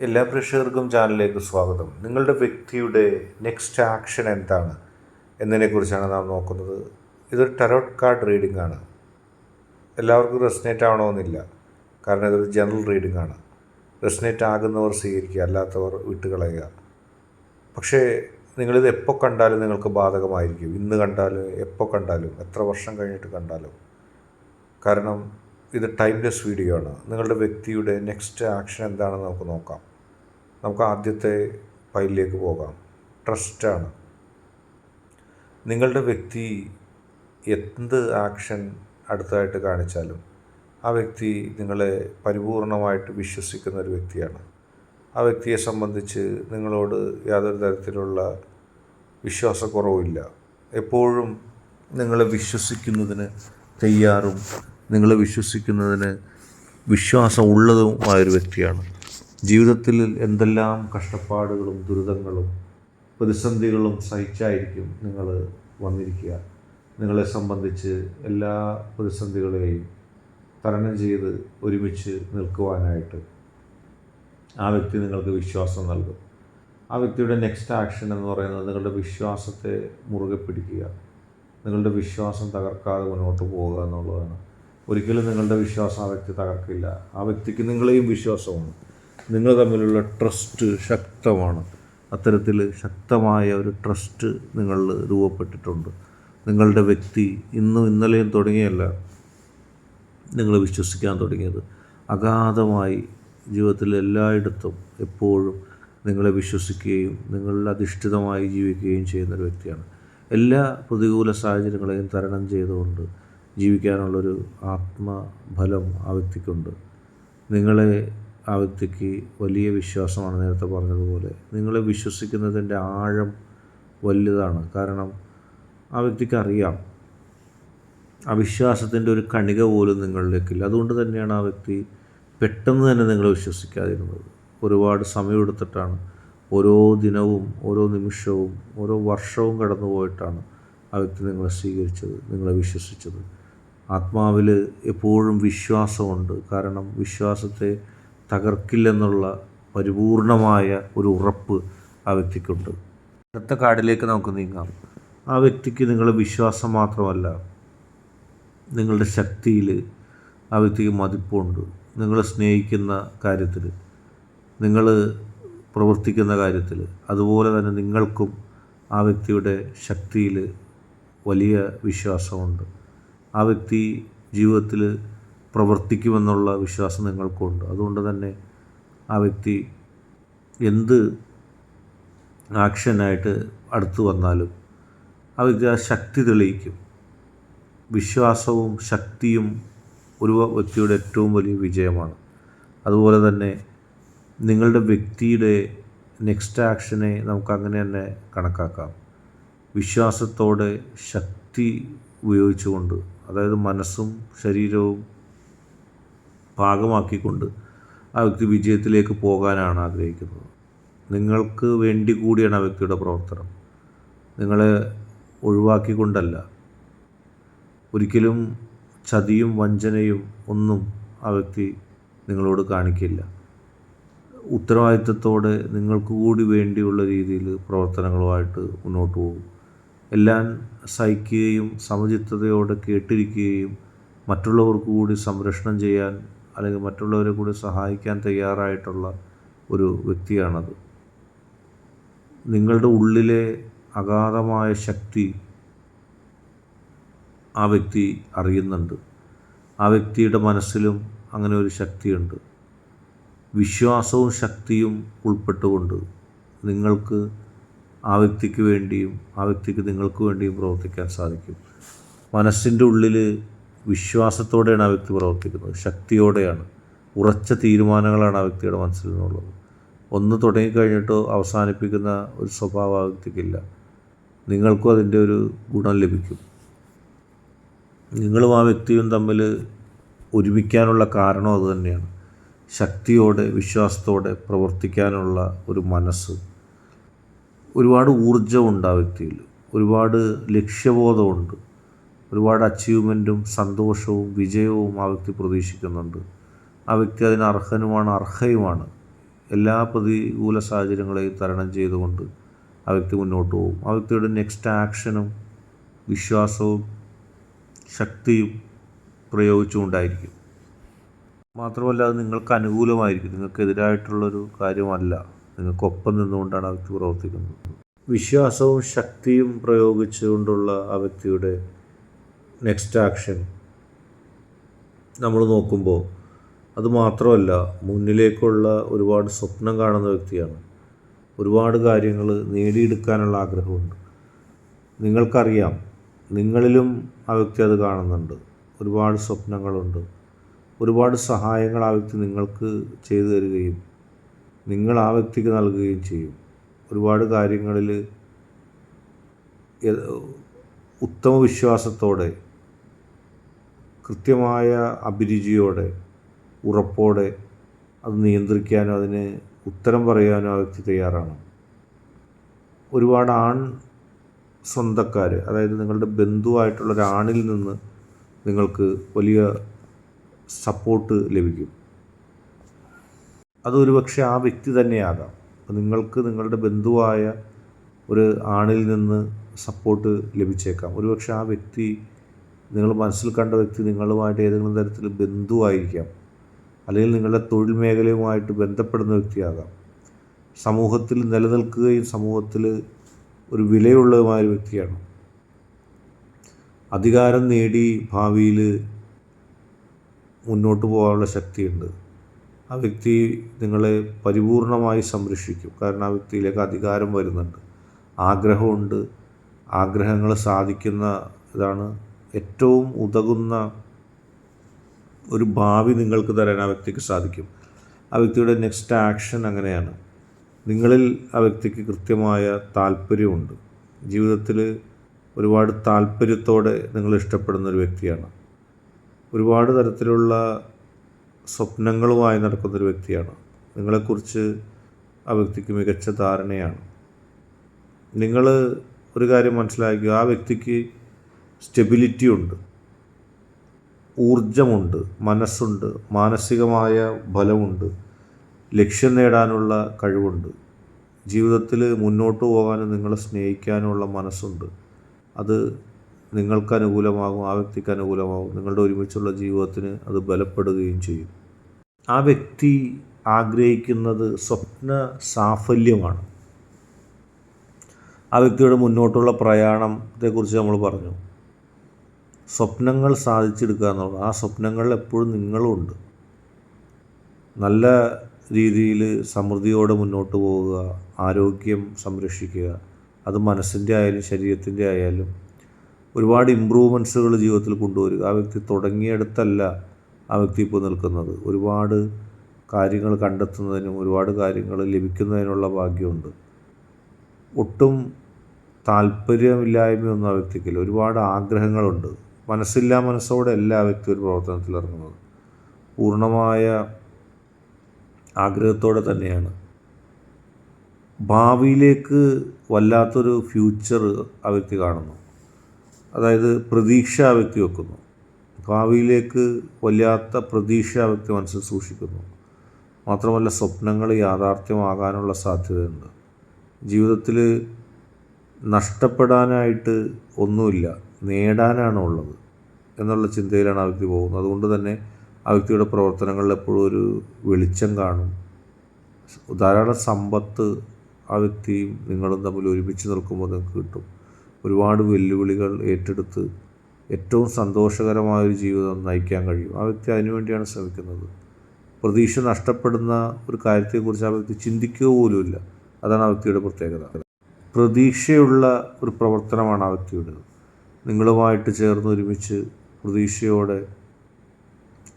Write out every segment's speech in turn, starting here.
എല്ലാ പ്രേക്ഷകർക്കും ചാനലിലേക്ക് സ്വാഗതം. നിങ്ങളുടെ വ്യക്തിയുടെ നെക്സ്റ്റ് ആക്ഷൻ എന്താണ് എന്നതിനെക്കുറിച്ചാണ് നാം നോക്കുന്നത്. ഇതൊരു ടാരോട്ട് കാർഡ് റീഡിംഗ് ആണ്. എല്ലാവർക്കും റെസനേറ്റ് ആവണമെന്നില്ല, കാരണം ഇതൊരു ജനറൽ റീഡിംഗ് ആണ്. റെസനേറ്റ് ആകുന്നവർ സ്വീകരിക്കുക, അല്ലാത്തവർ വിട്ടുകളയുക. പക്ഷേ നിങ്ങളിത് എപ്പോൾ കണ്ടാലും നിങ്ങൾക്ക് ബാധകമായിരിക്കും. ഇന്ന് കണ്ടാലും എപ്പോൾ കണ്ടാലും എത്ര വർഷം കഴിഞ്ഞിട്ട് കണ്ടാലും. കാരണം ഇത് ടൈംലെസ് വീഡിയോ ആണ്. നിങ്ങളുടെ വ്യക്തിയുടെ നെക്സ്റ്റ് ആക്ഷൻ എന്താണെന്ന് നമുക്ക് നോക്കാം. നമുക്ക് ആദ്യത്തെ ഫയലിലേക്ക് പോകാം. ട്രസ്റ്റാണ്. നിങ്ങളുടെ വ്യക്തി എന്ത് ആക്ഷൻ അടുത്തതായിട്ട് കാണിച്ചാലും ആ വ്യക്തി നിങ്ങളെ പരിപൂർണമായിട്ട് വിശ്വസിക്കുന്ന ഒരു വ്യക്തിയാണ്. ആ വ്യക്തിയെ സംബന്ധിച്ച് നിങ്ങളോട് യാതൊരു തരത്തിലുള്ള വിശ്വാസക്കുറവുമില്ല. എപ്പോഴും നിങ്ങളെ വിശ്വസിക്കുന്നതിന് തയ്യാറും നിങ്ങളെ വിശ്വസിക്കുന്നതിന് വിശ്വാസമുള്ളതുമായൊരു വ്യക്തിയാണ്. ജീവിതത്തിൽ എന്തെല്ലാം കഷ്ടപ്പാടുകളും ദുരിതങ്ങളും പ്രതിസന്ധികളും സഹിച്ചായിരിക്കും നിങ്ങൾ വന്നിരിക്കുക. നിങ്ങളെ സംബന്ധിച്ച് എല്ലാ പ്രതിസന്ധികളെയും തരണം ചെയ്ത് ഒരുമിച്ച് നിൽക്കുവാനായിട്ട് ആ വ്യക്തി നിങ്ങൾക്ക് വിശ്വാസം നൽകും. ആ വ്യക്തിയുടെ നെക്സ്റ്റ് ആക്ഷൻ എന്ന് പറയുന്നത് നിങ്ങളുടെ വിശ്വാസത്തെ മുറുകെ പിടിക്കുക, നിങ്ങളുടെ വിശ്വാസം തകർക്കാതെ മുന്നോട്ട് പോവുക എന്നുള്ളതാണ്. ഒരിക്കലും നിങ്ങളുടെ വിശ്വാസം ആ വ്യക്തി തകർക്കില്ല. ആ വ്യക്തിക്ക് നിങ്ങളെയും വിശ്വാസമാണ്. നിങ്ങൾ തമ്മിലുള്ള ട്രസ്റ്റ് ശക്തമാണ്. അത്തരത്തിൽ ശക്തമായ ഒരു ട്രസ്റ്റ് നിങ്ങളിൽ രൂപപ്പെട്ടിട്ടുണ്ട്. നിങ്ങളുടെ വ്യക്തി ഇന്നും ഇന്നലെയും തുടങ്ങിയല്ല നിങ്ങൾ വിശ്വസിക്കാൻ തുടങ്ങിയത്. അഗാധമായി ജീവിതത്തിൽ എല്ലായിടത്തും എപ്പോഴും നിങ്ങളെ വിശ്വസിക്കുകയും നിങ്ങളിൽ അധിഷ്ഠിതമായി ജീവിക്കുകയും ചെയ്യുന്നൊരു വ്യക്തിയാണ്. എല്ലാ പ്രതികൂല സാഹചര്യങ്ങളെയും തരണം ചെയ്തുകൊണ്ട് ജീവിക്കാനുള്ളൊരു ആത്മബലം ആ വ്യക്തിക്കുണ്ട്. നിങ്ങളെ ആ വ്യക്തിക്ക് വലിയ വിശ്വാസമാണ്. നേരത്തെ പറഞ്ഞതുപോലെ നിങ്ങളെ വിശ്വസിക്കുന്നതിൻ്റെ ആഴം വലുതാണ്. കാരണം ആ വ്യക്തിക്ക് അറിയാം അവിശ്വാസത്തിൻ്റെ ഒരു കണിക പോലും നിങ്ങളിലേക്കില്ല. അതുകൊണ്ട് തന്നെയാണ് ആ വ്യക്തി പെട്ടെന്ന് തന്നെ നിങ്ങളെ വിശ്വസിക്കാതിരുന്നത്. ഒരുപാട് സമയമെടുത്തിട്ടാണ്, ഓരോ ദിനവും ഓരോ നിമിഷവും ഓരോ വർഷവും കടന്നു പോയിട്ടാണ് ആ വ്യക്തി നിങ്ങളെ സ്വീകരിച്ചത്, നിങ്ങളെ വിശ്വസിച്ചത്. ആത്മാവിൽ എപ്പോഴും വിശ്വാസമുണ്ട്. കാരണം വിശ്വാസത്തെ തകർക്കില്ലെന്നുള്ള പരിപൂർണമായ ഒരു ഉറപ്പ് ആ വ്യക്തിക്കുണ്ട്. അടുത്ത കാർഡിലേക്ക് നമുക്ക് നീങ്ങാം. ആ വ്യക്തിക്ക് നിങ്ങളുടെ വിശ്വാസം മാത്രമല്ല, നിങ്ങളുടെ ശക്തിയിൽ ആ വ്യക്തിക്ക് മതിപ്പുണ്ട്. നിങ്ങൾ സ്നേഹിക്കുന്ന കാര്യത്തിൽ, നിങ്ങൾ പ്രവർത്തിക്കുന്ന കാര്യത്തിൽ, അതുപോലെ തന്നെ നിങ്ങൾക്കും ആ വ്യക്തിയുടെ ശക്തിയിൽ വലിയ വിശ്വാസമുണ്ട്. ആ വ്യക്തി ജീവിതത്തിൽ പ്രവർത്തിക്കുമെന്നുള്ള വിശ്വാസം നിങ്ങൾക്കുണ്ട്. അതുകൊണ്ട് തന്നെ ആ വ്യക്തി എന്ത് ആക്ഷനായിട്ട് അടുത്ത് വന്നാലും ആ വ്യക്തി ആ ശക്തി തെളിയിക്കും. വിശ്വാസവും ശക്തിയും ഒരു വ്യക്തിയുടെ ഏറ്റവും വലിയ വിജയമാണ്. അതുപോലെ തന്നെ നിങ്ങളുടെ വ്യക്തിയുടെ നെക്സ്റ്റ് ആക്ഷനെ നമുക്കങ്ങനെ തന്നെ കണക്കാക്കാം. വിശ്വാസത്തോടെ ശക്തി ഉപയോഗിച്ചുകൊണ്ട്, അതായത് മനസ്സും ശരീരവും പാകമാക്കിക്കൊണ്ട് ആ വ്യക്തി വിജയത്തിലേക്ക് പോകാനാണ് ആഗ്രഹിക്കുന്നത്. നിങ്ങൾക്ക് വേണ്ടി കൂടിയാണ് ആ വ്യക്തിയുടെ പ്രവർത്തനം. നിങ്ങളെ ഒഴിവാക്കിക്കൊണ്ടല്ല. ഒരിക്കലും ചതിയും വഞ്ചനയും ഒന്നും ആ വ്യക്തി നിങ്ങളോട് കാണിക്കില്ല. ഉത്തരവാദിത്തത്തോടെ നിങ്ങൾക്ക് കൂടി വേണ്ടിയുള്ള രീതിയിൽ പ്രവർത്തനങ്ങളുമായിട്ട് മുന്നോട്ട് പോകും. എല്ലാം സഹിക്കുകയും സമചിത്തതയോടെ കേട്ടിരിക്കുകയും മറ്റുള്ളവർക്ക് കൂടി സംരക്ഷണം ചെയ്യാൻ അല്ലെങ്കിൽ മറ്റുള്ളവരെ കൂടി സഹായിക്കാൻ തയ്യാറായിട്ടുള്ള ഒരു വ്യക്തിയാണത്. നിങ്ങളുടെ ഉള്ളിലെ അഗാധമായ ശക്തി ആ വ്യക്തി അറിയുന്നുണ്ട്. ആ വ്യക്തിയുടെ മനസ്സിലും അങ്ങനെ ഒരു ശക്തിയുണ്ട്. വിശ്വാസവും ശക്തിയും ഉൾപ്പെട്ടുകൊണ്ട് നിങ്ങൾക്ക് ആ വ്യക്തിക്ക് വേണ്ടിയും ആ വ്യക്തിക്ക് നിങ്ങൾക്ക് വേണ്ടിയും പ്രവർത്തിക്കാൻ സാധിക്കും. മനസ്സിൻ്റെ ഉള്ളിൽ വിശ്വാസത്തോടെയാണ് ആ വ്യക്തി പ്രവർത്തിക്കുന്നത്, ശക്തിയോടെയാണ്. ഉറച്ച തീരുമാനങ്ങളാണ് ആ വ്യക്തിയുടെ മനസ്സിൽ നിന്നുള്ളത്. ഒന്ന് തുടങ്ങിക്കഴിഞ്ഞിട്ടോ അവസാനിപ്പിക്കുന്ന ഒരു സ്വഭാവം ആ വ്യക്തിക്കില്ല. നിങ്ങൾക്കും അതിൻ്റെ ഒരു ഗുണം ലഭിക്കും. നിങ്ങളും ആ വ്യക്തിയും തമ്മിൽ ഒരുമിക്കാനുള്ള കാരണം അതുതന്നെയാണ്. ശക്തിയോടെ വിശ്വാസത്തോടെ പ്രവർത്തിക്കാനുള്ള ഒരു മനസ്സ്. ഒരുപാട് ഊർജ്ജമുണ്ട് ആ വ്യക്തിയിൽ, ഒരുപാട് ലക്ഷ്യബോധമുണ്ട്, ഒരുപാട് അച്ചീവ്മെൻറ്റും സന്തോഷവും വിജയവും ആ വ്യക്തി പ്രതീക്ഷിക്കുന്നുണ്ട്. ആ വ്യക്തി അതിന് അർഹനുമാണ്, അർഹയുമാണ്. എല്ലാ പ്രതികൂല സാഹചര്യങ്ങളെയും തരണം ചെയ്തുകൊണ്ട് ആ വ്യക്തി മുന്നോട്ട് പോകും. ആ വ്യക്തിയുടെ നെക്സ്റ്റ് ആക്ഷനും വിശ്വാസവും ശക്തിയും പ്രയോഗിച്ചുകൊണ്ടായിരിക്കും. മാത്രമല്ല അത് നിങ്ങൾക്ക് അനുകൂലമായിരിക്കും, നിങ്ങൾക്കെതിരായിട്ടുള്ളൊരു കാര്യമല്ല, നിങ്ങൾക്കൊപ്പം നിന്നുകൊണ്ടാണ് ആ വ്യക്തി പ്രവർത്തിക്കുന്നത്. വിശ്വാസവും ശക്തിയും പ്രയോഗിച്ചുകൊണ്ടുള്ള ആ വ്യക്തിയുടെ നെക്സ്റ്റ് ആക്ഷൻ നമ്മൾ നോക്കുമ്പോൾ അത് മാത്രമല്ല, മുന്നിലേക്കുള്ള ഒരുപാട് സ്വപ്നം കാണുന്ന വ്യക്തിയാണ്. ഒരുപാട് കാര്യങ്ങൾ നേടിയെടുക്കാനുള്ള ആഗ്രഹമുണ്ട്. നിങ്ങൾക്കറിയാം, നിങ്ങളിലും ആ വ്യക്തി അത് കാണുന്നുണ്ട്. ഒരുപാട് സ്വപ്നങ്ങളുണ്ട്. ഒരുപാട് സഹായങ്ങൾ ആ വ്യക്തി നിങ്ങൾക്ക് ചെയ്തു തരികയും നിങ്ങൾ ആ വ്യക്തിക്ക് നൽകുകയും ചെയ്യും. ഒരുപാട് കാര്യങ്ങളിൽ ഉത്തമ വിശ്വാസത്തോടെ, കൃത്യമായ അഭിരുചിയോടെ, ഉറപ്പോടെ അത് നിയന്ത്രിക്കാനും അതിന് ഉത്തരം പറയാനും ആ വ്യക്തി തയ്യാറാണ്. ഒരുപാട് സ്വന്തക്കാർ, അതായത് നിങ്ങളുടെ ബന്ധുവായിട്ടുള്ള ഒരാണിൽ നിന്ന് നിങ്ങൾക്ക് വലിയ സപ്പോർട്ട് ലഭിക്കും. അതൊരു പക്ഷേ ആ വ്യക്തി തന്നെയാകാം. നിങ്ങൾക്ക് നിങ്ങളുടെ ബന്ധുവായ ഒരു ആണിൽ നിന്ന് സപ്പോർട്ട് ലഭിച്ചേക്കാം. ഒരുപക്ഷെ ആ വ്യക്തി, നിങ്ങൾ മനസ്സിൽ കണ്ട വ്യക്തി നിങ്ങളുമായിട്ട് ഏതെങ്കിലും തരത്തിൽ ബന്ധുവായിരിക്കാം, അല്ലെങ്കിൽ നിങ്ങളുടെ തൊഴിൽ മേഖലയുമായിട്ട് ബന്ധപ്പെടുന്ന വ്യക്തിയാകാം. സമൂഹത്തിൽ നിലനിൽക്കുകയും സമൂഹത്തിൽ ഒരു വിലയുള്ളതുമായ ഒരു വ്യക്തിയാണ്. അധികാരം നേടി ഭാവിയിൽ മുന്നോട്ട് പോകാനുള്ള ശക്തിയുണ്ട്. ആ വ്യക്തി നിങ്ങളെ പരിപൂർണമായി സംരക്ഷിക്കും. കാരണം ആ വ്യക്തിയിലേക്ക് അധികാരം വരുന്നുണ്ട്, ആഗ്രഹമുണ്ട്. ആഗ്രഹങ്ങൾ സാധിക്കുന്ന ഇതാണ് ഏറ്റവും ഉതകുന്ന ഒരു ഭാവി നിങ്ങൾക്ക് തരാൻ ആ വ്യക്തിക്ക് സാധിക്കും. ആ വ്യക്തിയുടെ നെക്സ്റ്റ് ആക്ഷൻ അങ്ങനെയാണ്. നിങ്ങളിൽ ആ വ്യക്തിക്ക് കൃത്യമായ താല്പര്യമുണ്ട്. ജീവിതത്തിൽ ഒരുപാട് താല്പര്യത്തോടെ നിങ്ങൾ ഇഷ്ടപ്പെടുന്ന ഒരു വ്യക്തിയാണ്. ഒരുപാട് തരത്തിലുള്ള സ്വപ്നങ്ങളുമായി നടക്കുന്നൊരു വ്യക്തിയാണ്. നിങ്ങളെക്കുറിച്ച് ആ വ്യക്തിക്ക് മികച്ച ധാരണയാണ്. നിങ്ങൾ ഒരു കാര്യം മനസ്സിലാക്കുക, ആ വ്യക്തിക്ക് സ്റ്റെബിലിറ്റി ഉണ്ട്, ഊർജമുണ്ട്, മനസ്സുണ്ട്, മാനസികമായ ബലമുണ്ട്, ലക്ഷ്യം നേടാനുള്ള കഴിവുണ്ട്. ജീവിതത്തിൽ മുന്നോട്ട് പോകാനും നിങ്ങളെ സ്നേഹിക്കാനുമുള്ള മനസ്സുണ്ട്. അത് നിങ്ങൾക്ക് അനുകൂലമാകും, ആ വ്യക്തിക്ക് അനുകൂലമാകും. നിങ്ങളുടെ ഒരുമിച്ചുള്ള ജീവിതത്തിന് അത് ബലപ്പെടുകയും ചെയ്യും. ആ വ്യക്തി ആഗ്രഹിക്കുന്നത് സ്വപ്ന സാഫല്യമാണ്. ആ വ്യക്തിയുടെ മുന്നോട്ടുള്ള പ്രയാണത്തെക്കുറിച്ച് നമ്മൾ പറഞ്ഞു. സ്വപ്നങ്ങൾ സാധിച്ചെടുക്കുക എന്നുള്ളത്, ആ സ്വപ്നങ്ങളിൽ എപ്പോഴും നിങ്ങളുമുണ്ട്. നല്ല രീതിയിൽ സമൃദ്ധിയോടെ മുന്നോട്ട് പോവുക, ആരോഗ്യം സംരക്ഷിക്കുക. അത് മനസ്സിൻ്റെ ആയാലും ശരീരത്തിൻ്റെ ആയാലും ഒരുപാട് ഇമ്പ്രൂവ്മെൻറ്റ്സുകൾ ജീവിതത്തിൽ കൊണ്ടുവരിക. ആ വ്യക്തി തുടങ്ങിയെടുത്തല്ല ആ വ്യക്തി ഇപ്പോൾ നിൽക്കുന്നത്. ഒരുപാട് കാര്യങ്ങൾ കണ്ടെത്തുന്നതിനും ഒരുപാട് കാര്യങ്ങൾ ലഭിക്കുന്നതിനുള്ള ഭാഗ്യമുണ്ട്. ഒട്ടും താല്പര്യമില്ലായ്മയൊന്നും ആ വ്യക്തിക്കില്ല. ഒരുപാട് ആഗ്രഹങ്ങളുണ്ട്. മനസ്സോടെ എല്ലാ വ്യക്തി ഒരു പ്രവർത്തനത്തിൽ ഇറങ്ങുന്നത് പൂർണ്ണമായ ആഗ്രഹത്തോടെ തന്നെയാണ്. ഭാവിയിലേക്ക് വല്ലാത്തൊരു ഫ്യൂച്ചർ ആ വ്യക്തി കാണുന്നു. അതായത് പ്രതീക്ഷ ആ വ്യക്തി വെക്കുന്നു. ഭാവിയിലേക്ക് വല്ലാത്ത പ്രതീക്ഷ ആ വ്യക്തി മനസ്സിൽ സൂക്ഷിക്കുന്നു. മാത്രമല്ല സ്വപ്നങ്ങൾ യാഥാർത്ഥ്യമാകാനുള്ള സാധ്യതയുണ്ട്. ജീവിതത്തിൽ നഷ്ടപ്പെടാനായിട്ട് ഒന്നുമില്ല, നേടാനാണ് ഉള്ളത് എന്നുള്ള ചിന്തയിലാണ് ആ വ്യക്തി പോകുന്നത്. അതുകൊണ്ട് തന്നെ ആ വ്യക്തിയുടെ പ്രവർത്തനങ്ങളിൽ എപ്പോഴും ഒരു വെളിച്ചം കാണും. ധാരാളം സമ്പത്ത് ആ വ്യക്തിയും നിങ്ങളും തമ്മിൽ ഒരുമിച്ച് നിൽക്കുമ്പോൾ നിങ്ങൾക്ക് കിട്ടും. ഒരുപാട് വെല്ലുവിളികൾ ഏറ്റെടുത്ത് ഏറ്റവും സന്തോഷകരമായൊരു ജീവിതം നയിക്കാൻ കഴിയും. ആ വ്യക്തി അതിനുവേണ്ടിയാണ് ശ്രമിക്കുന്നത്. പ്രതീക്ഷ നഷ്ടപ്പെടുന്ന ഒരു കാര്യത്തെക്കുറിച്ച് ആ വ്യക്തി ചിന്തിക്കുക പോലുമില്ല. അതാണ് ആ വ്യക്തിയുടെ പ്രത്യേകത. പ്രതീക്ഷയുള്ള ഒരു പ്രവർത്തനമാണ് ആ വ്യക്തിയുടേത്. നിങ്ങളുമായിട്ട് ചേർന്ന് ഒരുമിച്ച് പ്രതീക്ഷയോടെ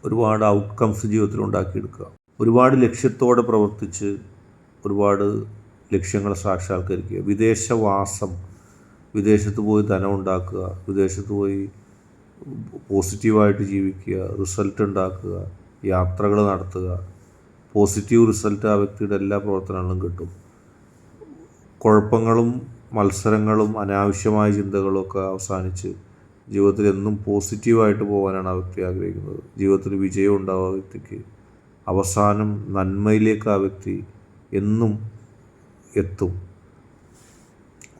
ഒരുപാട് ഔട്ട്കംസ് ജീവിതത്തിൽ ഉണ്ടാക്കിയെടുക്കുക. ഒരുപാട് ലക്ഷ്യത്തോടെ പ്രവർത്തിച്ച് ഒരുപാട് ലക്ഷ്യങ്ങൾ സാക്ഷാത്കരിക്കുക. വിദേശവാസം, വിദേശത്ത് പോയി ധനം ഉണ്ടാക്കുക, വിദേശത്ത് പോയി പോസിറ്റീവായിട്ട് ജീവിക്കുക, റിസൾട്ട് ഉണ്ടാക്കുക, യാത്രകൾ നടത്തുക. പോസിറ്റീവ് റിസൾട്ട് ആ വ്യക്തിയുടെ എല്ലാ പ്രവർത്തനങ്ങളിലും കിട്ടും. കുഴപ്പങ്ങളും മത്സരങ്ങളും അനാവശ്യമായ ചിന്തകളും ഒക്കെ അവസാനിച്ച് ജീവിതത്തിൽ എന്നും പോസിറ്റീവായിട്ട് പോകാനാണ് ആ വ്യക്തി ആഗ്രഹിക്കുന്നത്. ജീവിതത്തിൽ വിജയം ഉണ്ടാവുക വ്യക്തിക്ക്. അവസാനം നന്മയിലേക്ക് ആ വ്യക്തി എന്നും എത്തും.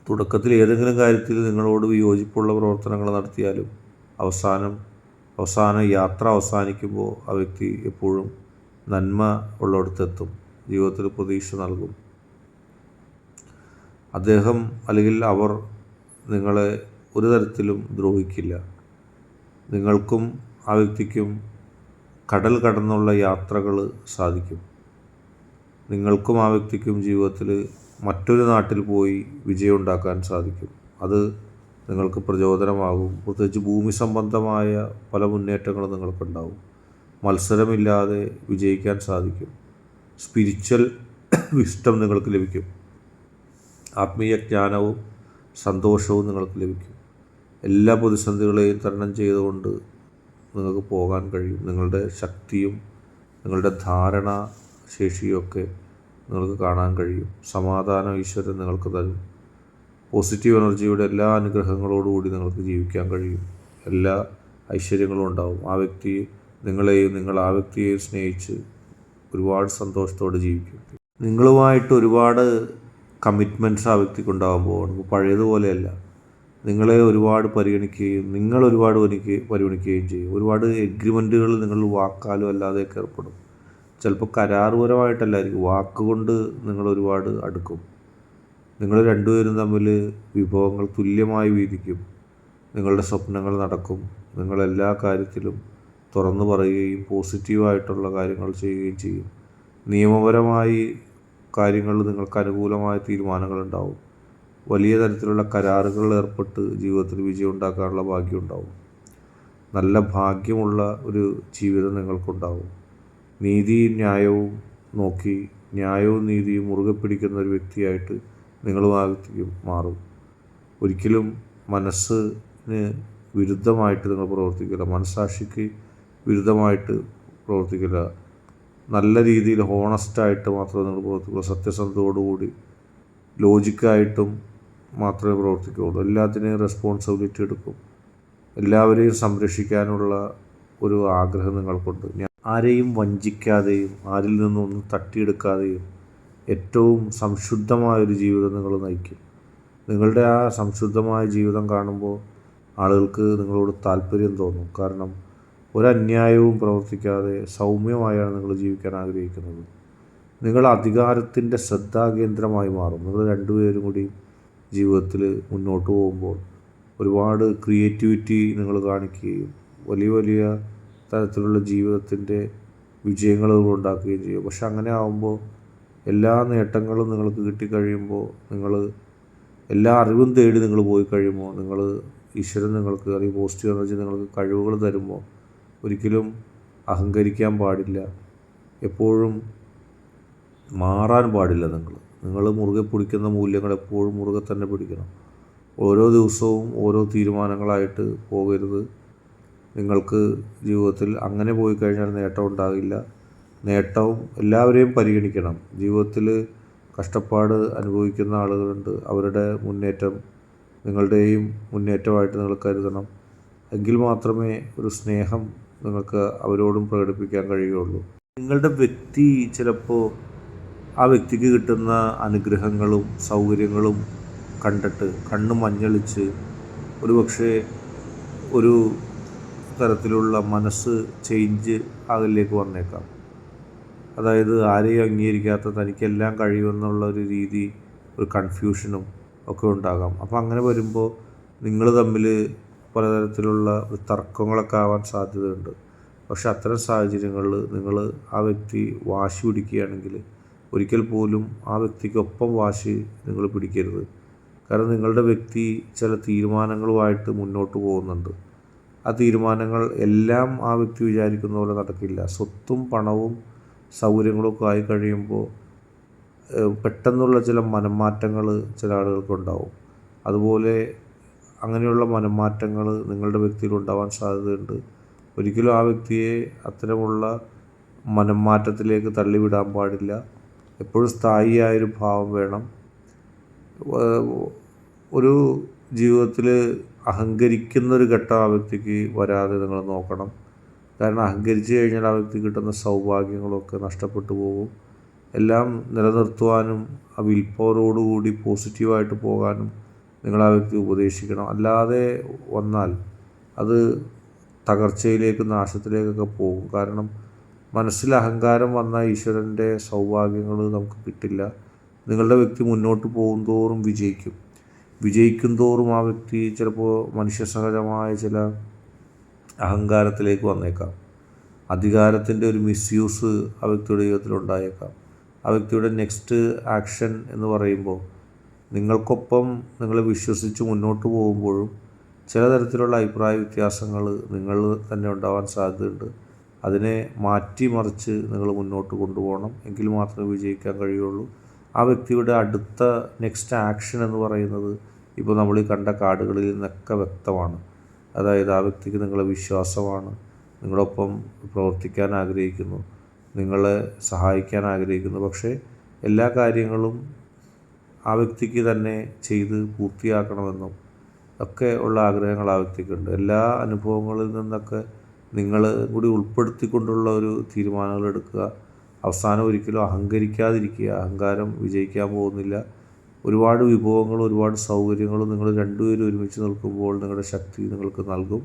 തുടക്കത്തിൽ ഏതെങ്കിലും കാര്യത്തിൽ നിങ്ങളോട് വിയോജിപ്പുള്ള പ്രവർത്തനങ്ങൾ നടത്തിയാലും അവസാനം യാത്ര അവസാനിക്കുമ്പോൾ ആ വ്യക്തി എപ്പോഴും നന്മ ഉള്ളിടത്തെത്തും, ജീവിതത്തിൽ പ്രതീക്ഷ നൽകും. അദ്ദേഹം അല്ലെങ്കിൽ അവർ നിങ്ങളെ ഒരു തരത്തിലും ദ്രോഹിക്കില്ല. നിങ്ങൾക്കും ആ വ്യക്തിക്കും കടൽ കടന്നുള്ള യാത്രകൾ സാധിക്കും. നിങ്ങൾക്കും ആ വ്യക്തിക്കും ജീവിതത്തിൽ മറ്റൊരു നാട്ടിൽ പോയി വിജയം ഉണ്ടാക്കാൻ സാധിക്കും. അത് നിങ്ങൾക്ക് പ്രചോദനമാകും. പ്രത്യേകിച്ച് ഭൂമി സംബന്ധമായ പല മുന്നേറ്റങ്ങളും നിങ്ങൾക്കുണ്ടാവും. മത്സരമില്ലാതെ വിജയിക്കാൻ സാധിക്കും. സ്പിരിച്വൽ വിസ്റ്റം നിങ്ങൾക്ക് ലഭിക്കും. ആത്മീയ ജ്ഞാനവും സന്തോഷവും നിങ്ങൾക്ക് ലഭിക്കും. എല്ലാ പ്രതിസന്ധികളെയും തരണം ചെയ്തുകൊണ്ട് നിങ്ങൾക്ക് പോകാൻ കഴിയും. നിങ്ങളുടെ ശക്തിയും നിങ്ങളുടെ ധാരണ ശേഷിയൊക്കെ നിങ്ങൾക്ക് കാണാൻ കഴിയും. സമാധാനം ഈശ്വരൻ നിങ്ങൾക്ക് തരും. പോസിറ്റീവ് എനർജിയുടെ എല്ലാ അനുഗ്രഹങ്ങളോടുകൂടി നിങ്ങൾക്ക് ജീവിക്കാൻ കഴിയും. എല്ലാ ഐശ്വര്യങ്ങളും ഉണ്ടാവും. ആ വ്യക്തി നിങ്ങളെയും നിങ്ങൾ ആ വ്യക്തിയെയും സ്നേഹിച്ച് ഒരുപാട് സന്തോഷത്തോടെ ജീവിക്കും. നിങ്ങളുമായിട്ട് ഒരുപാട് കമ്മിറ്റ്മെൻറ്റ്സ് ആ വ്യക്തിക്ക് ഉണ്ടാകുമ്പോൾ നമുക്ക് പഴയതുപോലെയല്ല. നിങ്ങളെ ഒരുപാട് പരിഗണിക്കുകയും നിങ്ങൾ ഒരുപാട് പരിഗണിക്കുകയും ചെയ്യും. ഒരുപാട് എഗ്രിമെൻറ്റുകൾ നിങ്ങൾ വാക്കാലും അല്ലാതെയൊക്കെ ഏർപ്പെടും. ചിലപ്പോൾ കരാറുപരമായിട്ടല്ലായിരിക്കും, വാക്കുകൊണ്ട് നിങ്ങൾ ഒരുപാട് അടുക്കും. നിങ്ങൾ രണ്ടുപേരും തമ്മിൽ വിഭവങ്ങൾ തുല്യമായി വീതിക്കും. നിങ്ങളുടെ സ്വപ്നങ്ങൾ നടക്കും. നിങ്ങളെല്ലാ കാര്യത്തിലും തുറന്നു പറയുകയും പോസിറ്റീവായിട്ടുള്ള കാര്യങ്ങൾ ചെയ്യുകയും ചെയ്യും. നിയമപരമായി കാര്യങ്ങൾ നിങ്ങൾക്ക് അനുകൂലമായ തീരുമാനങ്ങളുണ്ടാവും. വലിയ തരത്തിലുള്ള കരാറുകളിൽ ഏർപ്പെട്ട് ജീവിതത്തിൽ വിജയം ഉണ്ടാക്കാനുള്ള ഭാഗ്യം ഉണ്ടാവും. നല്ല ഭാഗ്യമുള്ള ഒരു ജീവിതം നിങ്ങൾക്കുണ്ടാവും. നീതിയും ന്യായവും നോക്കി ന്യായവും നീതിയും മുറുകെ പിടിക്കുന്ന ഒരു വ്യക്തിയായിട്ട് നിങ്ങളും ആ വ്യക്തിക്കും മാറും. ഒരിക്കലും മനസ്സിന് വിരുദ്ധമായിട്ട് നിങ്ങൾ പ്രവർത്തിക്കില്ല. മനസ്സാക്ഷിക്ക് വിരുദ്ധമായിട്ട് പ്രവർത്തിക്കില്ല. നല്ല രീതിയിൽ ഹോണസ്റ്റായിട്ട് മാത്രമേ നിങ്ങൾ പ്രവർത്തിക്കുള്ളൂ. സത്യസന്ധതയോടുകൂടി ലോജിക്കായിട്ടും മാത്രമേ പ്രവർത്തിക്കുകയുള്ളൂ. എല്ലാത്തിനെയും റെസ്പോൺസിബിലിറ്റി എടുക്കും. എല്ലാവരെയും സംരക്ഷിക്കാനുള്ള ഒരു ആഗ്രഹം നിങ്ങൾക്കുണ്ട്. ആരെയും വഞ്ചിക്കാതെയും ആരിൽ നിന്നൊന്നും തട്ടിയെടുക്കാതെയും ഏറ്റവും സംശുദ്ധമായൊരു ജീവിതം നിങ്ങൾ നയിക്കും. നിങ്ങളുടെ ആ സംശുദ്ധമായ ജീവിതം കാണുമ്പോൾ ആളുകൾക്ക് നിങ്ങളോട് താല്പര്യം തോന്നും. കാരണം ഒരന്യായവും പ്രവർത്തിക്കാതെ സൗമ്യമായാണ് നിങ്ങൾ ജീവിക്കാൻ ആഗ്രഹിക്കുന്നത്. നിങ്ങൾ അധികാരത്തിൻ്റെ ശ്രദ്ധാകേന്ദ്രമായി മാറും. നിങ്ങൾ രണ്ടുപേരും കൂടി ജീവിതത്തിൽ മുന്നോട്ട് പോകുമ്പോൾ ഒരുപാട് ക്രിയേറ്റിവിറ്റി നിങ്ങൾ കാണിക്കുകയും വലിയ വലിയ തരത്തിലുള്ള ജീവിതത്തിൻ്റെ വിജയങ്ങൾ ഉണ്ടാക്കുകയും ചെയ്യും. പക്ഷെ അങ്ങനെ ആകുമ്പോൾ എല്ലാ നേട്ടങ്ങളും നിങ്ങൾക്ക് കിട്ടിക്കഴിയുമ്പോൾ എല്ലാ അറിവും തേടി നിങ്ങൾ പോയി കഴിയുമ്പോൾ ഈശ്വരൻ നിങ്ങൾക്ക് അല്ലെങ്കിൽ പോസിറ്റീവ് എനർജി നിങ്ങൾക്ക് കഴിവുകൾ തരുമ്പോൾ ഒരിക്കലും അഹങ്കരിക്കാൻ പാടില്ല. എപ്പോഴും മാറാൻ പാടില്ല. നിങ്ങൾ മുറുകെ പിടിക്കുന്ന മൂല്യങ്ങൾ എപ്പോഴും മുറുകെ തന്നെ പിടിക്കണം. ഓരോ ദിവസവും ഓരോ തീരുമാനങ്ങളായിട്ട് പോകരുത്. നിങ്ങൾക്ക് ജീവിതത്തിൽ അങ്ങനെ പോയി കഴിഞ്ഞാൽ നേട്ടം ഉണ്ടാകില്ല. നേട്ടവും എല്ലാവരെയും പരിഗണിക്കണം. ജീവിതത്തിൽ കഷ്ടപ്പാട് അനുഭവിക്കുന്ന ആളുകളുണ്ട്. അവരുടെ മുന്നേറ്റം നിങ്ങളുടെയും മുന്നേറ്റമായിട്ട് നിങ്ങൾ കരുതണം. എങ്കിൽ മാത്രമേ ഒരു സ്നേഹം നിങ്ങൾക്ക് അവരോടും പ്രകടിപ്പിക്കാൻ കഴിയുകയുള്ളൂ. നിങ്ങളുടെ വ്യക്തി ചിലപ്പോൾ ആ വ്യക്തിക്ക് കിട്ടുന്ന അനുഗ്രഹങ്ങളും സൗകര്യങ്ങളും കണ്ടിട്ട് കണ്ണ് മഞ്ഞളിച്ച് ഒരുപക്ഷെ ഒരു തരത്തിലുള്ള മനസ്സ് ചേഞ്ച് അതിലേക്ക് വന്നേക്കാം. അതായത് ആരെയും അംഗീകരിക്കാത്ത തനിക്കെല്ലാം കഴിയുമെന്നുള്ള ഒരു രീതി, ഒരു കൺഫ്യൂഷനും ഒക്കെ ഉണ്ടാകാം. അപ്പോൾ അങ്ങനെ വരുമ്പോൾ നിങ്ങൾ തമ്മിൽ പലതരത്തിലുള്ള ഒരു തർക്കങ്ങളൊക്കെ ആവാൻ സാധ്യതയുണ്ട്. പക്ഷെ അത്തരം സാഹചര്യങ്ങളിൽ നിങ്ങൾ ആ വ്യക്തി വാശി പിടിക്കുകയാണെങ്കിൽ ഒരിക്കൽ പോലും ആ വ്യക്തിക്കൊപ്പം വാശി നിങ്ങൾ പിടിക്കരുത്. കാരണം നിങ്ങളുടെ വ്യക്തി ചില തീരുമാനങ്ങളുമായിട്ട് മുന്നോട്ട് പോകുന്നുണ്ട്. ആ തീരുമാനങ്ങൾ എല്ലാം ആ വ്യക്തി വിചാരിക്കുന്ന പോലെ നടക്കില്ല. സ്വത്തും പണവും സൗകര്യങ്ങളൊക്കെ ആയി കഴിയുമ്പോൾ പെട്ടെന്നുള്ള ചില മനംമാറ്റങ്ങൾ ചില ആളുകൾക്കുണ്ടാവും. അതുപോലെ അങ്ങനെയുള്ള മനംമാറ്റങ്ങൾ നിങ്ങളുടെ വ്യക്തിയിൽ ഉണ്ടാവാൻ സാധ്യതയുണ്ട്. ഒരിക്കലും ആ വ്യക്തിയെ അത്തരമുള്ള മനംമാറ്റത്തിലേക്ക് തള്ളിവിടാൻ പാടില്ല. എപ്പോഴും സ്ഥായിയായൊരു ഭാവം വേണം. ഒരു ജീവിതത്തിൽ അഹങ്കരിക്കുന്നൊരു ഘട്ടം ആ വ്യക്തിക്ക് വരാതെ നിങ്ങൾ നോക്കണം. കാരണം അഹങ്കരിച്ച് കഴിഞ്ഞാൽ ആ വ്യക്തി കിട്ടുന്ന സൗഭാഗ്യങ്ങളൊക്കെ നഷ്ടപ്പെട്ടു പോകും. എല്ലാം നിലനിർത്തുവാനും ആ വിൽ പവറോടുകൂടി പോസിറ്റീവായിട്ട് പോകാനും നിങ്ങൾ ആ വ്യക്തി ഉപദേശിക്കണം. അല്ലാതെ വന്നാൽ അത് തകർച്ചയിലേക്ക് നാശത്തിലേക്കൊക്കെ പോകും. കാരണം മനസ്സിൽ അഹങ്കാരം വന്ന ഈശ്വരൻ്റെ സൗഭാഗ്യങ്ങൾ നമുക്ക് കിട്ടില്ല. നിങ്ങളുടെ വ്യക്തി മുന്നോട്ട് പോകും തോറും വിജയിക്കും തോറും ആ വ്യക്തി ചിലപ്പോൾ മനുഷ്യസഹജമായ ചില അഹങ്കാരത്തിലേക്ക് വന്നേക്കാം. അധികാരത്തിൻ്റെ ഒരു മിസ്യൂസ് ആ വ്യക്തിയുടെ ജീവിതത്തിൽ ഉണ്ടായേക്കാം. ആ വ്യക്തിയുടെ നെക്സ്റ്റ് ആക്ഷൻ എന്ന് പറയുമ്പോൾ നിങ്ങൾക്കൊപ്പം നിങ്ങളെ വിശ്വസിച്ച് മുന്നോട്ട് പോകുമ്പോഴും ചില തരത്തിലുള്ള അഭിപ്രായ വ്യത്യാസങ്ങൾ നിങ്ങൾ തന്നെ ഉണ്ടാവാൻ സാധ്യതയുണ്ട്. അതിനെ മാറ്റിമറിച്ച് നിങ്ങൾ മുന്നോട്ട് കൊണ്ടുപോകണം. എങ്കിൽ മാത്രമേ വിജയിക്കാൻ കഴിയുള്ളൂ. ആ വ്യക്തിയുടെ അടുത്ത നെക്സ്റ്റ് ആക്ഷൻ എന്ന് പറയുന്നത് ഇപ്പോൾ നമ്മൾ ഈ കണ്ട കാർഡുകളിൽ നിന്നൊക്കെ വ്യക്തമാണ്. അതായത് ആ വ്യക്തിക്ക് നിങ്ങളെ വിശ്വാസമാണ്, നിങ്ങളൊപ്പം പ്രവർത്തിക്കാൻ ആഗ്രഹിക്കുന്നു, നിങ്ങളെ സഹായിക്കാൻ ആഗ്രഹിക്കുന്നു. പക്ഷേ എല്ലാ കാര്യങ്ങളും ആ വ്യക്തിക്ക് തന്നെ ചെയ്ത് പൂർത്തിയാക്കണമെന്നും ഒക്കെ ഉള്ള ആഗ്രഹങ്ങൾ ആ വ്യക്തിക്കുണ്ട്. എല്ലാ അനുഭവങ്ങളിൽ നിന്നൊക്കെ നിങ്ങൾ കൂടി ഉൾപ്പെടുത്തിക്കൊണ്ടുള്ള ഒരു തീരുമാനങ്ങൾ എടുക്കുക. അവസാനം ഒരിക്കലും അഹങ്കരിക്കാതിരിക്കുക. അഹങ്കാരം വിജയിക്കാൻ പോകുന്നില്ല. ഒരുപാട് വിഭവങ്ങളും ഒരുപാട് സൗകര്യങ്ങളും നിങ്ങൾ രണ്ടുപേരും ഒരുമിച്ച് നിൽക്കുമ്പോൾ നിങ്ങളുടെ ശക്തി നിങ്ങൾക്ക് നൽകും.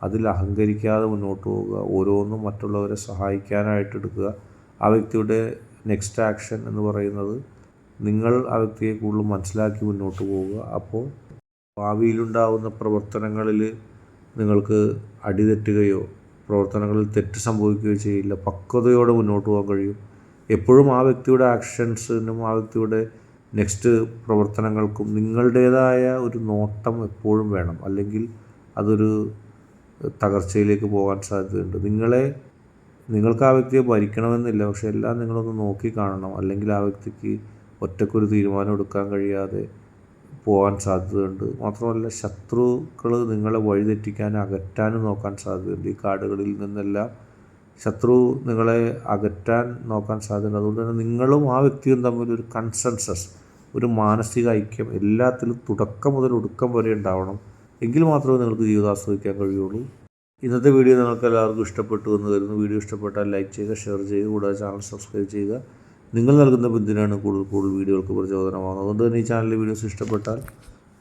അതിൽ അഹങ്കരിക്കാതെ മുന്നോട്ട് പോവുക. ഓരോന്നും മറ്റുള്ളവരെ സഹായിക്കാനായിട്ട് എടുക്കുക. ആ വ്യക്തിയുടെ നെക്സ്റ്റ് ആക്ഷൻ എന്ന് പറയുന്നത് നിങ്ങൾ ആ വ്യക്തിയെ കൂടുതൽ മനസ്സിലാക്കി മുന്നോട്ട് പോവുക. അപ്പോൾ ഭാവിയിലുണ്ടാവുന്ന പ്രവർത്തനങ്ങളിൽ നിങ്ങൾക്ക് അടിതെറ്റുകയോ പ്രവർത്തനങ്ങളിൽ തെറ്റ് സംഭവിക്കുകയോ ചെയ്യില്ല. പക്വതയോടെ മുന്നോട്ട് പോകാൻ കഴിയും. എപ്പോഴും ആ വ്യക്തിയുടെ ആക്ഷൻസിനും ആ വ്യക്തിയുടെ നെക്സ്റ്റ് പ്രവർത്തനങ്ങൾക്കും നിങ്ങളുടേതായ ഒരു നോട്ടം എപ്പോഴും വേണം. അല്ലെങ്കിൽ അതൊരു തകർച്ചയിലേക്ക് പോകാൻ സാധ്യതയുണ്ട്. നിങ്ങൾക്ക് ആ വ്യക്തിയെ ഭരിക്കണമെന്നില്ല, പക്ഷെ എല്ലാം നിങ്ങളൊന്ന് നോക്കി കാണണം. അല്ലെങ്കിൽ ആ വ്യക്തിക്ക് ഒറ്റക്കൊരു തീരുമാനം എടുക്കാൻ കഴിയാതെ പോകാൻ സാധ്യതയുണ്ട്. മാത്രമല്ല ശത്രുക്കൾ നിങ്ങളെ വഴിതെറ്റിക്കാനും അകറ്റാനും നോക്കാൻ സാധ്യതയുണ്ട്. ഈ കാർഡുകളിൽ നിന്നെല്ലാം ശത്രു നിങ്ങളെ അകറ്റാൻ നോക്കാൻ സാധ്യതയുണ്ട്. അതുകൊണ്ട് തന്നെ നിങ്ങളും ആ വ്യക്തിയും തമ്മിൽ ഒരു കൺസെൻസസ്, ഒരു മാനസിക ഐക്യം എല്ലാത്തിലും തുടക്കം മുതൽ ഒടുക്കം വരെ ഉണ്ടാവണം. എങ്കിൽ മാത്രമേ നിങ്ങൾക്ക് ജീവിതം ആസ്വദിക്കാൻ കഴിയുള്ളൂ. ഇന്നത്തെ വീഡിയോ നിങ്ങൾക്ക് എല്ലാവർക്കും ഇഷ്ടപ്പെട്ടു എന്ന് കരുതുന്നു. വീഡിയോ ഇഷ്ടപ്പെട്ടാൽ ലൈക്ക് ചെയ്യുക, ഷെയർ ചെയ്യുക, കൂടാതെ ചാനൽ സബ്സ്ക്രൈബ് ചെയ്യുക. നിങ്ങൾ നൽകുന്ന പിന്തുണയാണ് കൂടുതൽ വീഡിയോകൾക്ക് പ്രചോദനമാകുന്നത്. അതുകൊണ്ട് തന്നെ ഈ ചാനലിലെ വീഡിയോസ് ഇഷ്ടപ്പെട്ടാൽ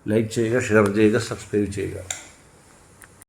ലൈക്ക് ചെയ്യുക, ഷെയർ ചെയ്യുക, സബ്സ്ക്രൈബ് ചെയ്യുക.